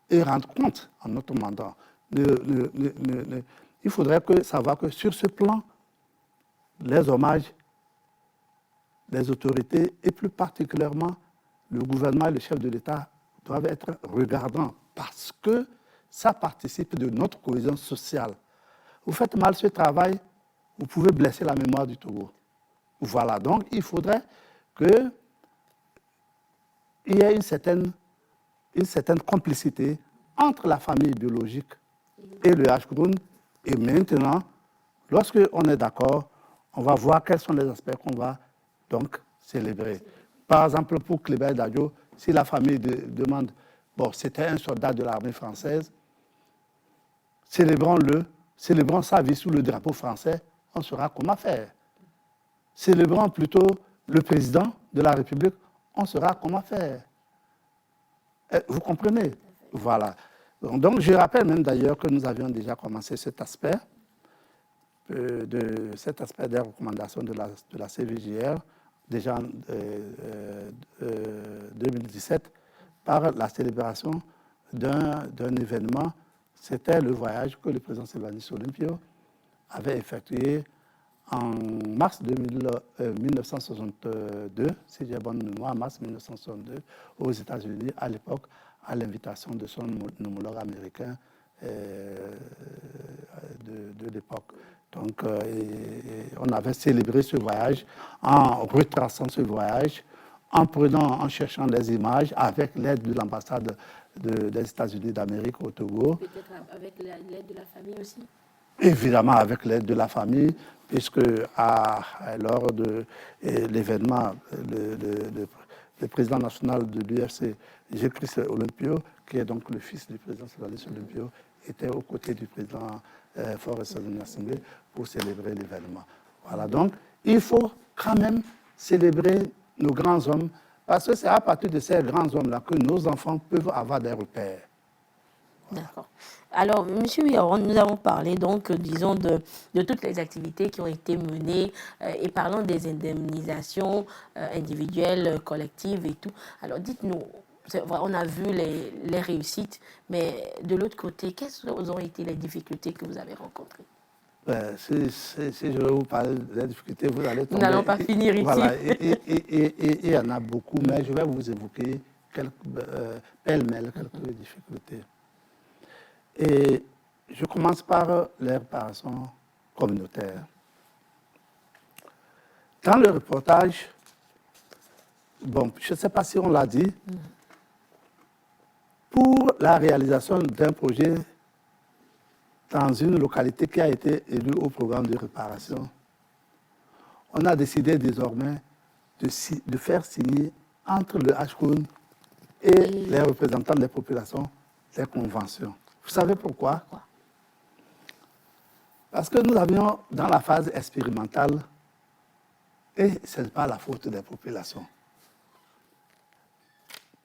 et rendre compte en notre mandat. Il faudrait savoir que sur ce plan, les hommages, les autorités et plus particulièrement le gouvernement et le chef de l'État doivent être regardants parce que ça participe de notre cohésion sociale. Vous faites mal ce travail, vous pouvez blesser la mémoire du Togo. Voilà, donc il faudrait qu'il y ait une certaine complicité entre la famille biologique et le H-Grun. Et maintenant, lorsqu'on est d'accord, on va voir quels sont les aspects qu'on va donc célébrer. Par exemple, pour Kleber-Dadjo, si la famille demande, bon, c'était un soldat de l'armée française, célébrons-le, célébrons sa vie sous le drapeau français, on saura comment faire. Célébrons plutôt le président de la République, on saura comment faire. Vous comprenez? Voilà. Donc, je rappelle même d'ailleurs que nous avions déjà commencé cet aspect des recommandations de la CVJR, déjà en 2017, par la célébration d'un événement. C'était le voyage que le président Sylvanus Olympio avait effectué en mars 1962, si j'ai bonne mémoire, mars 1962, aux États-Unis, à l'époque, à l'invitation de son homologue américain de l'époque. Donc, on avait célébré ce voyage en retraçant ce voyage, en cherchant des images avec l'aide de l'ambassade des États-Unis d'Amérique au Togo. Peut-être avec l'aide de la famille aussi? Évidemment, avec l'aide de la famille, puisque lors de l'événement, le président national de l'UFC, G-Christ Olympio, qui est donc le fils du président Sylvanus Olympio, était aux côtés du président Forrest Nassimbe pour célébrer l'événement. Voilà, donc il faut quand même célébrer nos grands hommes, parce que c'est à partir de ces grands hommes-là que nos enfants peuvent avoir des repères. Voilà. D'accord. Alors, M. Ouyaron, nous avons parlé donc, disons, de toutes les activités qui ont été menées et parlons des indemnisations individuelles, collectives et tout. Alors, dites-nous, on a vu les réussites, mais de l'autre côté, quelles ont été les difficultés que vous avez rencontrées? Si je vais vous parler des difficultés, vous allez tomber. Nous n'allons pas finir ici. Voilà, et il y en a beaucoup, mais je vais vous évoquer pêle-mêle quelques difficultés. Et je commence par les réparations communautaires. Dans le reportage, bon, je ne sais pas si on l'a dit, pour la réalisation d'un projet dans une localité qui a été élue au programme de réparation, on a décidé désormais de faire signer entre le HCOUN et les représentants des populations des conventions. Vous savez pourquoi? Parce que nous avions, dans la phase expérimentale, et ce n'est pas la faute des populations.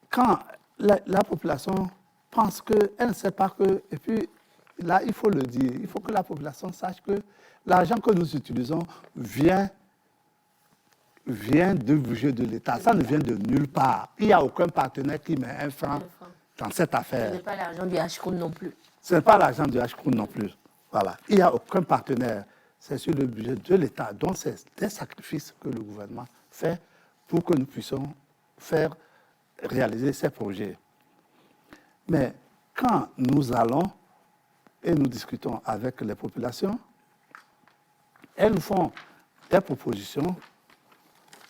Quand la population pense qu'elle ne sait pas que, et puis là, il faut le dire, il faut que la population sache que l'argent que nous utilisons vient du budget de l'État. Ça ne vient de nulle part. Il n'y a aucun partenaire qui met un franc dans cette affaire. Ce n'est pas l'argent du HCOUN non plus. Ce n'est pas l'argent du HCOUN non plus. Voilà. Il n'y a aucun partenaire. C'est sur le budget de l'État. Donc, c'est des sacrifices que le gouvernement fait pour que nous puissions faire réaliser ces projets. Mais quand nous allons et nous discutons avec les populations, elles nous font des propositions,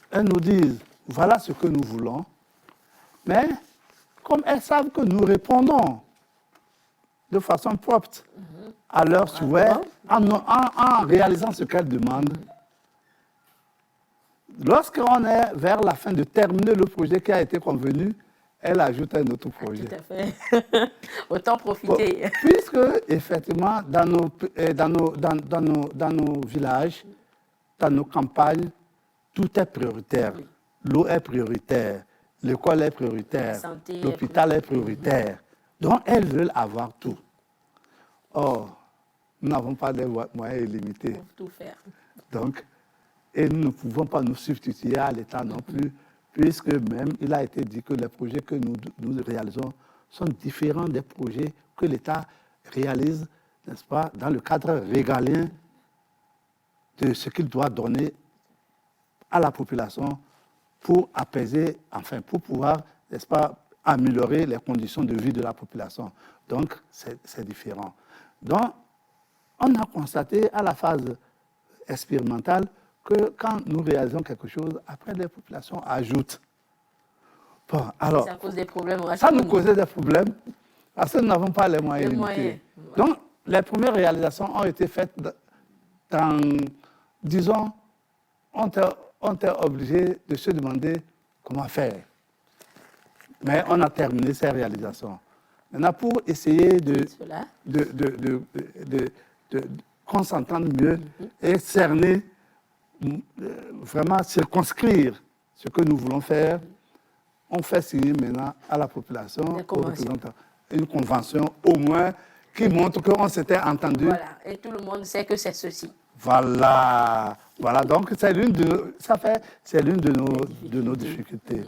elles nous disent, voilà ce que nous voulons, mais comme elles savent que nous répondons de façon propre à leurs souhaits, en réalisant ce qu'elles demandent, lorsqu'on est vers la fin de terminer le projet qui a été convenu, elle ajoute un autre projet. Tout à fait. Autant profiter. Bon, puisque, effectivement, dans nos villages, dans nos campagnes, tout est prioritaire. Oui. L'eau est prioritaire, l'école est prioritaire, l'hôpital est prioritaire. Donc, elles veulent avoir tout. Or, nous n'avons pas de moyens illimités. Pour tout faire. Donc, et nous ne pouvons pas nous substituer à l'État non plus, puisque même il a été dit que les projets que nous réalisons sont différents des projets que l'État réalise, n'est-ce pas, dans le cadre régalien de ce qu'il doit donner à la population pour apaiser, enfin, pour pouvoir, n'est-ce pas, améliorer les conditions de vie de la population. Donc, c'est différent. Donc, on a constaté à la phase expérimentale que quand nous réalisons quelque chose, après les populations ajoutent. Bon, alors, ça cause des problèmes. Ça nous causait des problèmes parce que nous n'avons pas les moyens limités. Donc, les premières réalisations ont été faites dans, disons, on était obligé de se demander comment faire. Mais on a terminé ces réalisations. Maintenant, pour essayer qu'on s'entende mieux et cerner, vraiment circonscrire ce que nous voulons faire, on fait signer maintenant à la population, aux représentants, une convention au moins qui montre qu'on s'était entendu. Voilà, et tout le monde sait que c'est ceci. Voilà, voilà. Donc c'est l'une de nos difficultés.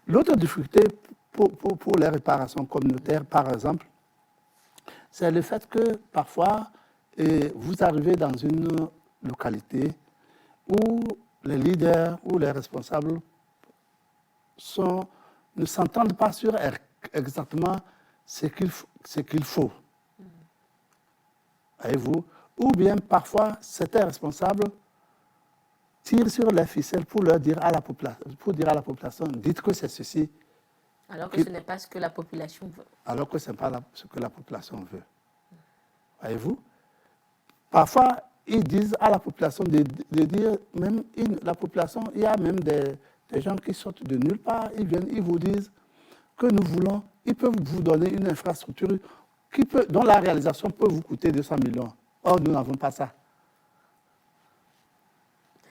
L'autre difficulté pour les réparations communautaires, par exemple, c'est le fait que parfois, vous arrivez dans une localité où les leaders ou les responsables ne s'entendent pas sur exactement ce qu'il faut. Voyez-vous? Ou bien parfois, certains responsables tirent sur les ficelles pour dire à la population, dites que c'est ceci. Alors que ce n'est pas ce que la population veut. Alors que ce n'est pas ce que la population veut. Voyez-vous? Parfois, ils disent à la population de dire, même la population, il y a même des gens qui sortent de nulle part, ils viennent, ils vous disent que nous voulons, ils peuvent vous donner une infrastructure dont la réalisation peut vous coûter 200 millions. Or, nous n'avons pas ça.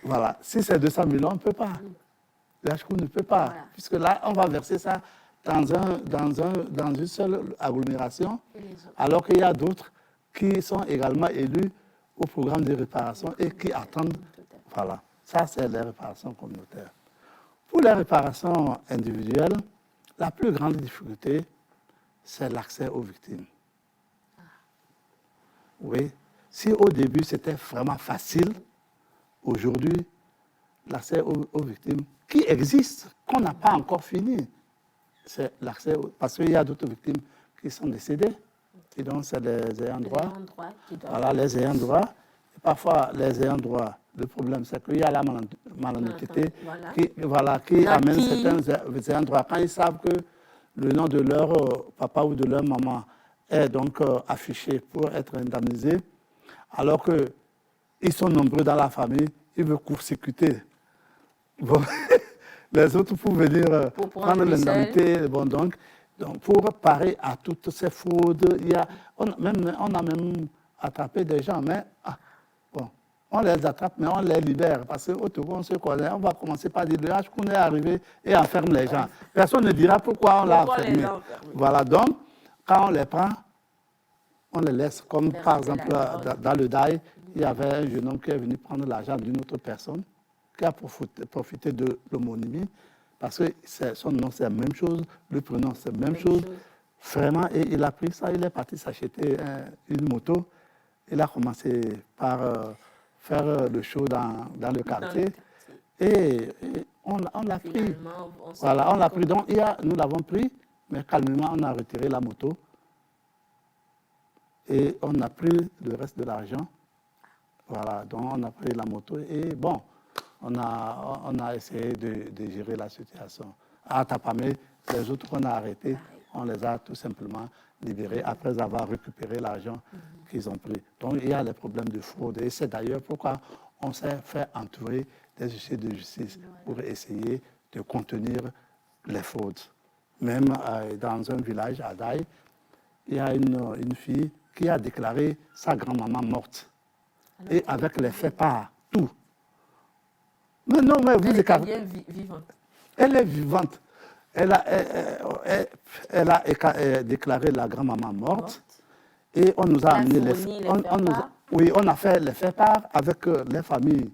Voilà. Si c'est 200 millions, on ne peut pas. L'HCOUN ne peut pas. Voilà. Puisque là, on va verser ça dans une seule agglomération, alors qu'il y a d'autres qui sont également élus au programme de réparation et qui attendent. Voilà. Ça, c'est les réparations communautaires. Pour les réparations individuelles, la plus grande difficulté, c'est l'accès aux victimes. Oui. Si au début, c'était vraiment facile, aujourd'hui, l'accès aux victimes, qui existe, qu'on n'a pas encore fini, c'est l'accès, parce qu'il y a d'autres victimes qui sont décédées. Et donc, c'est les ayants droit. Qui doivent... Voilà, les ayants droit. Et parfois, les ayants droit, le problème, c'est qu'il y a la malhonnêteté qui amène certains ayants droit. Quand ils savent que le nom de leur papa ou de leur maman est donc affiché pour être indemnisé, alors qu'ils sont nombreux dans la famille, ils veulent court-circuiter. Bon, les autres pour venir prendre l'indemnité. Bon, donc, pour parer à toutes ces fraudes, on a même attrapé des gens, mais on les attrape, mais on les libère. Parce qu'au Togo, on se connaît, on va commencer par dire le qu'on est arrivé et enferme les gens. Personne ne dira pourquoi on l'a enfermé. Voilà, donc, quand on les prend, on les laisse. Comme par exemple, dans le DAI, il y avait un jeune homme qui est venu prendre l'argent d'une autre personne, qui a profité de l'homonymie, parce que son nom, c'est la même chose, le prénom, c'est la même chose. Vraiment, et il a pris ça, il est parti s'acheter une moto. Il a commencé par faire le show dans le quartier. Et on l'a pris. Voilà, on l'a pris. Donc, nous l'avons pris, mais calmement, on a retiré la moto. Et on a pris le reste de l'argent. Voilà, donc on a pris la moto. Et bon, on a essayé de gérer la situation. À Tapamé, les autres qu'on a arrêtés, on les a tout simplement libérés après avoir récupéré l'argent qu'ils ont pris. Donc il y a les problèmes de fraude. Et c'est d'ailleurs pourquoi on s'est fait entourer des huissiers de justice pour essayer de contenir les fraudes. Même dans un village à Daï, il y a une fille qui a déclaré sa grand-maman morte. Alors, et avec les faits par tout. Mais non, mais vous écartez. Elle est vivante. Elle est vivante. Elle a déclaré la grand-maman morte. Et on nous a amené les faits. On a fait les faits part avec les familles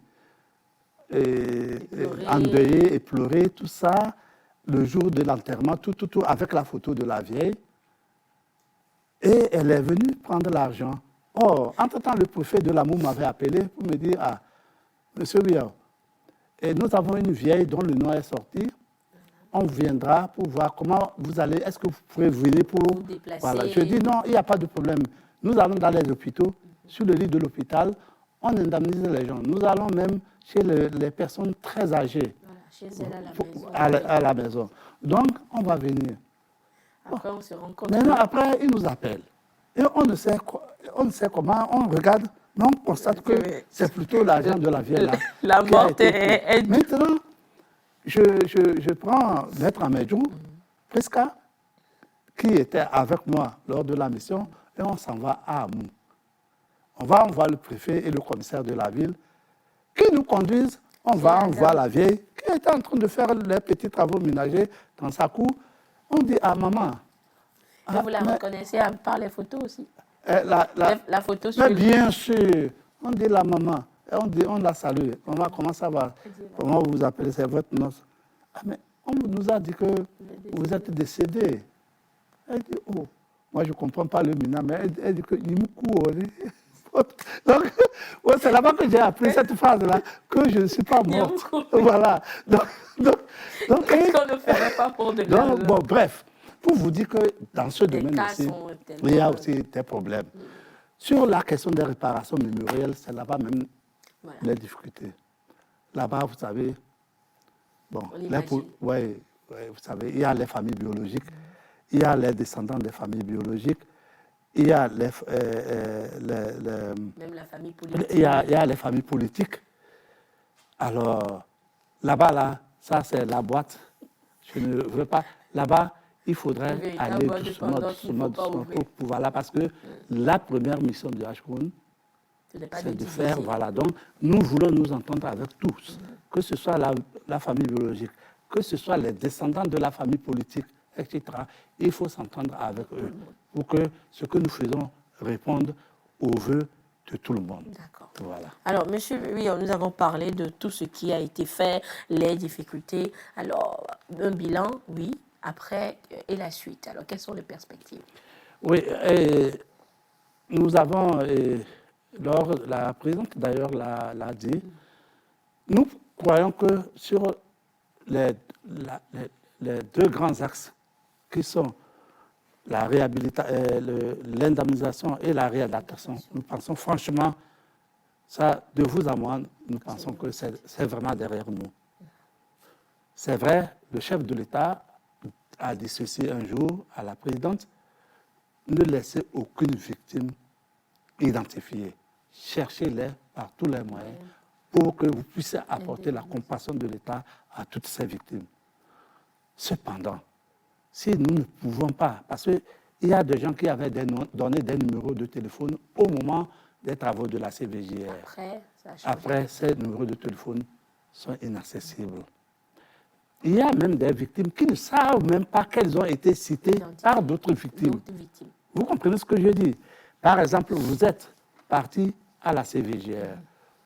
endeuillées et pleurées, tout ça. Le jour de l'enterrement, tout, avec la photo de la vieille. Et elle est venue prendre l'argent. Or, entre-temps, le préfet de l'Amour m'avait appelé pour me dire, ah, monsieur Biao, et nous avons une vieille dont le nom est sorti. On viendra pour voir comment vous allez, est-ce que vous pouvez venir pour vous déplacer. Voilà. Je dis non, il n'y a pas de problème. Nous allons dans les hôpitaux, sur le lit de l'hôpital, on indemnise les gens. Nous allons même chez les personnes très âgées. Voilà, chez elle à la maison. Donc, on va venir. Après, on se rend compte. Maintenant, après, ils nous appellent. Et on ne sait comment, on regarde, mais on constate que c'est plutôt l'argent de la vieille là. La morte est... Maintenant, je prends Maître Amedjou, Presca, qui était avec moi lors de la mission, et on s'en va à Amou. On va voir le préfet et le commissaire de la ville, qui nous conduisent. On voir la vieille, qui était en train de faire les petits travaux ménagers dans sa cour. On dit à maman... Mais vous la reconnaissez par les photos aussi. La photo sur mais bien sûr, on dit la maman, on la salue. Maman, comment ça va? Comment vous vous appelez? C'est votre nom. Ah, mais on nous a dit que vous êtes décédé. Elle dit, oh, moi je ne comprends pas le mina, mais elle dit que donc, c'est là-bas que j'ai appris cette phrase-là, que je ne suis pas morte. Voilà. Donc qu'est-ce qu'on ne ferait pas pour de l'argent? Bon, bref. Pour vous dire que dans ce domaine aussi, il y a aussi des problèmes. Sur la question des réparations mémorielles, c'est là-bas même les difficultés. Là-bas, vous savez, bon, vous savez, il y a les familles biologiques, il y a les descendants des familles biologiques, il y a même la famille politique. Il y a les familles politiques. Alors, là-bas, ça c'est la boîte. Je ne veux pas. Là-bas, il faudrait aller doucement pour pouvoir là, parce que la première mission de Ashkoun, c'est de faire, voilà. Donc, nous voulons nous entendre avec tous, que ce soit la famille biologique, que ce soit les descendants de la famille politique, etc. Il faut s'entendre avec eux pour que ce que nous faisons réponde aux vœux de tout le monde. D'accord. Voilà. Alors, monsieur, oui, nous avons parlé de tout ce qui a été fait, les difficultés. Alors, un bilan, oui. Après, et la suite. Alors, quelles sont les perspectives? Oui, nous avons, la présidente d'ailleurs l'a dit, nous croyons que sur les deux grands axes qui sont l'indemnisation et la réadaptation, nous pensons franchement, ça, de vous à moi, nous pensons que c'est vraiment derrière nous. C'est vrai, le chef de l'État a dit ceci un jour à la présidente, ne laissez aucune victime identifiée. Cherchez-les par tous les moyens pour que vous puissiez apporter la compassion de l'État à toutes ces victimes. Cependant, si nous ne pouvons pas, parce qu'il y a des gens qui avaient donné des numéros de téléphone au moment des travaux de la CVJR. Après, ces numéros de téléphone sont inaccessibles. Il y a même des victimes qui ne savent même pas qu'elles ont été citées par d'autres victimes. Vous comprenez ce que je dis? Par exemple, vous êtes parti à la CVJR.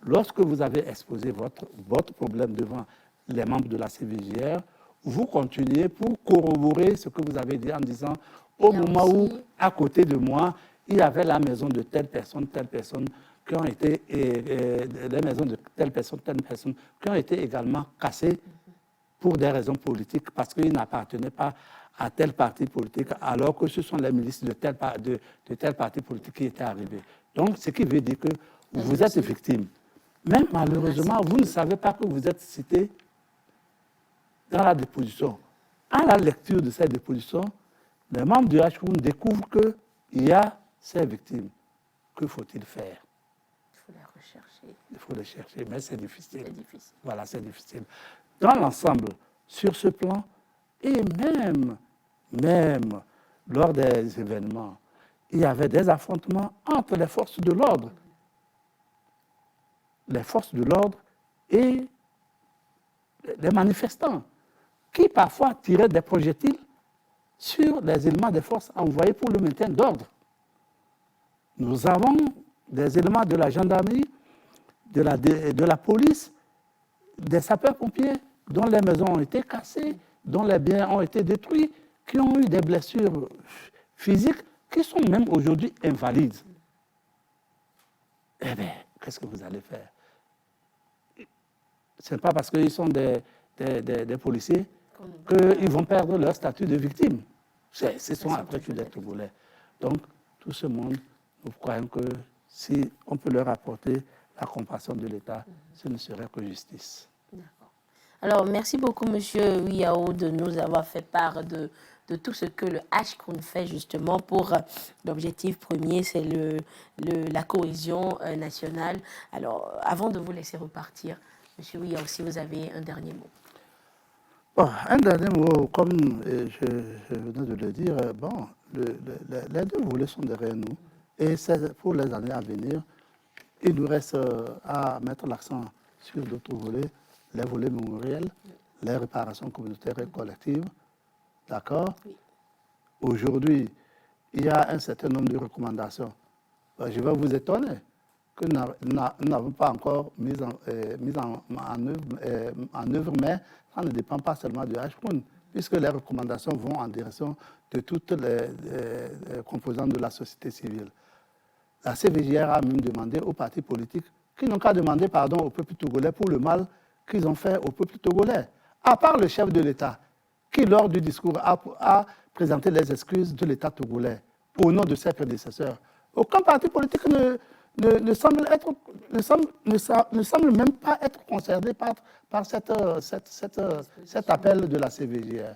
Lorsque vous avez exposé votre problème devant les membres de la CVJR, vous continuez pour corroborer ce que vous avez dit en disant au moment où, à côté de moi, il y avait la maison de telle personne, qui ont été, les maisons de telle personne, qui ont été également cassées pour des raisons politiques, parce qu'ils n'appartenaient pas à tel parti politique, alors que ce sont les milices de tel parti politique qui étaient arrivés. Donc, ce qui veut dire que vous êtes victime. Mais malheureusement, vous ne savez pas que vous êtes cité dans la déposition. À la lecture de cette déposition, les membres du HCOUN découvrent qu'il y a ces victimes. Que faut-il faire? Il faut les rechercher. Il faut les chercher, mais c'est difficile. C'est difficile. Voilà, c'est difficile. Dans l'ensemble, sur ce plan, et même lors des événements, il y avait des affrontements entre les forces de l'ordre. Les forces de l'ordre et les manifestants, qui parfois tiraient des projectiles sur les éléments des forces envoyés pour le maintien d'ordre. Nous avons des éléments de la gendarmerie, de la police, des sapeurs-pompiers dont les maisons ont été cassées, dont les biens ont été détruits, qui ont eu des blessures physiques, qui sont même aujourd'hui invalides. Eh bien, qu'est-ce que vous allez faire? Ce n'est pas parce qu'ils sont des policiers qu'ils vont perdre leur statut de victime. Ce sont après tout des Togolais. Donc, tout ce monde, nous croyons que si on peut leur apporter la compassion de l'État, ce ne serait que justice. D'accord. Alors, merci beaucoup, M. Ouiaou, de nous avoir fait part de tout ce que le HCOUN fait justement pour l'objectif premier, c'est la cohésion nationale. Alors, avant de vous laisser repartir, M. Ouiaou, si vous avez un dernier mot. Bon, un dernier mot, comme je venais de le dire, bon, les deux volets sont derrière nous. Et pour les années à venir, il nous reste à mettre l'accent sur d'autres volets, les volets mémoriels, les réparations communautaires et collectives. D'accord? Oui. Aujourd'hui, il y a un certain nombre de recommandations. Je vais vous étonner que nous n'avons pas encore mis en œuvre, mais ça ne dépend pas seulement du HCOUN, puisque les recommandations vont en direction de toutes les composantes de la société civile. La CVJR a même demandé aux partis politiques qui n'ont qu'à demander pardon au peuple togolais pour le mal qu'ils ont fait au peuple togolais. À part le chef de l'État, qui lors du discours a présenté les excuses de l'État togolais au nom de ses prédécesseurs. Aucun parti politique ne semble même pas être concerné par cet appel de la CVJR.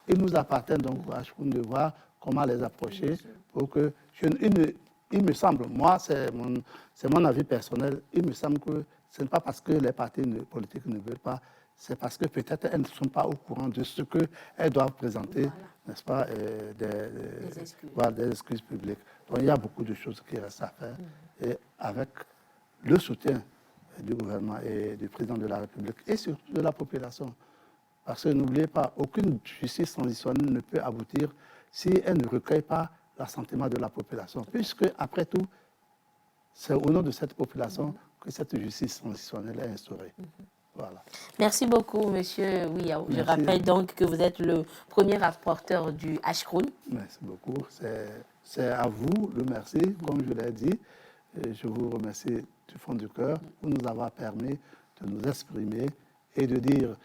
Il nous appartient donc à chacun de voir comment les approcher pour que il me semble, moi c'est mon avis personnel, il me semble que ce n'est pas parce que les partis politiques ne veulent pas, c'est parce que peut-être elles ne sont pas au courant de ce qu'elles doivent présenter, voilà, n'est-ce pas, des excuses publiques. Donc il y a beaucoup de choses qui restent à faire. Et avec le soutien du gouvernement et du président de la République et surtout de la population. Parce que n'oubliez pas, aucune justice transitionnelle ne peut aboutir si elle ne recueille pas l'assentiment de la population. Puisque, après tout, c'est au nom de cette population que cette justice transitionnelle est instaurée. Voilà. Merci beaucoup, M. Ouiaou. Je rappelle donc que vous êtes le premier rapporteur du HCOUN. Merci beaucoup. C'est à vous le merci, comme je l'ai dit. Et je vous remercie du fond du cœur pour nous avoir permis de nous exprimer et de dire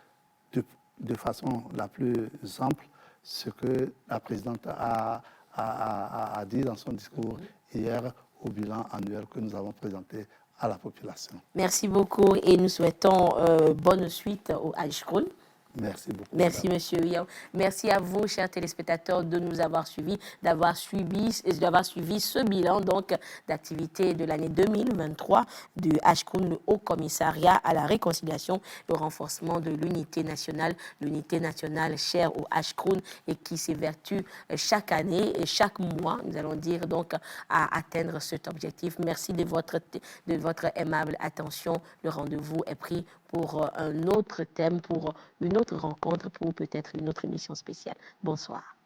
de façon la plus simple ce que la présidente a a dit dans son discours hier au bilan annuel que nous avons présenté à la population. Merci beaucoup et nous souhaitons bonne suite au Ashkroun. Merci beaucoup. Merci, Monsieur Yao. Merci à vous, chers téléspectateurs, de nous avoir suivis, d'avoir suivi ce bilan d'activité de l'année 2023 du Ashkroun, le Haut Commissariat à la réconciliation et au renforcement de l'unité nationale chère au Ashkroun et qui s'évertue chaque année et chaque mois, nous allons dire donc, à atteindre cet objectif. Merci de votre aimable attention. Le rendez-vous est pris pour un autre thème, pour une autre rencontre, pour peut-être une autre émission spéciale. Bonsoir.